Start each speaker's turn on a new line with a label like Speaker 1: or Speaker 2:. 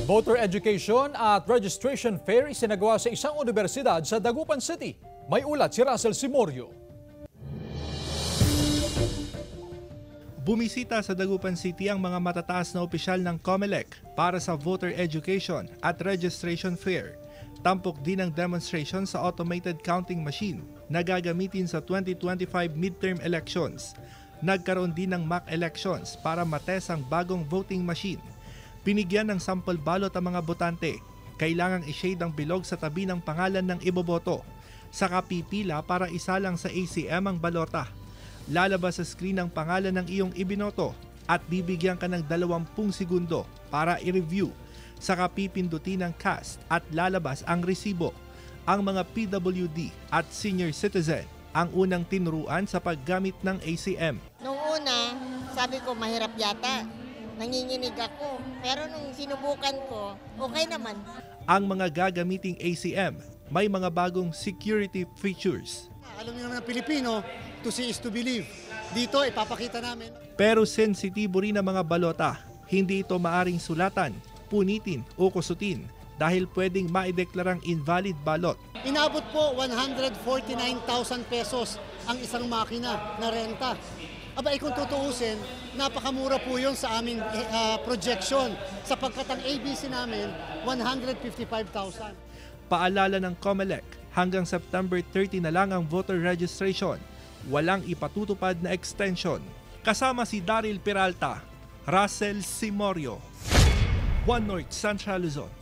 Speaker 1: Voter education at registration fair isinagawa sa isang universidad sa Dagupan City. May ulat si Russell Simorio.
Speaker 2: Bumisita sa Dagupan City ang mga matataas na opisyal ng COMELEC para sa voter education at registration fair. Tampok din ang demonstration sa automated counting machine na gagamitin sa 2025 midterm elections. Nagkaroon din ng mock elections para matest ang bagong voting machine. Binigyan ng sample ballot ang mga botante. Kailangang i-shade ang bilog sa tabi ng pangalan ng iboboto. Saka pipila para isalang sa ACM ang balota. Lalabas sa screen ang pangalan ng iyong ibinoto at bibigyan ka ng 20 segundo para i-review. Saka pipindutin ang cast at lalabas ang resibo. Ang mga PWD at senior citizen ang unang tinuruan sa paggamit ng ACM.
Speaker 3: Nung una, sabi ko mahirap yata. Nanginginig ako. Pero nung sinubukan ko, okay naman.
Speaker 2: Ang mga gagamiting ACM, may mga bagong security features.
Speaker 4: Alam niyo naman ng Pilipino, to see is to believe. Dito, ipapakita namin.
Speaker 2: Pero sensitibo rin ang mga balota. Hindi ito maaring sulatan, punitin o kusutin dahil pwedeng maideklarang invalid ballot.
Speaker 4: Inabot po 149,000 pesos ang isang makina na renta. Aba, kung tutuusin, napakamura po yun sa aming projection sapagkat ang ABC namin, 155,000.
Speaker 2: Paalala ng COMELEC, hanggang September 30 na lang ang voter registration. Walang ipatutupad na extension. Kasama si Daryl Peralta, Russell Simorio, One North Central Luzon.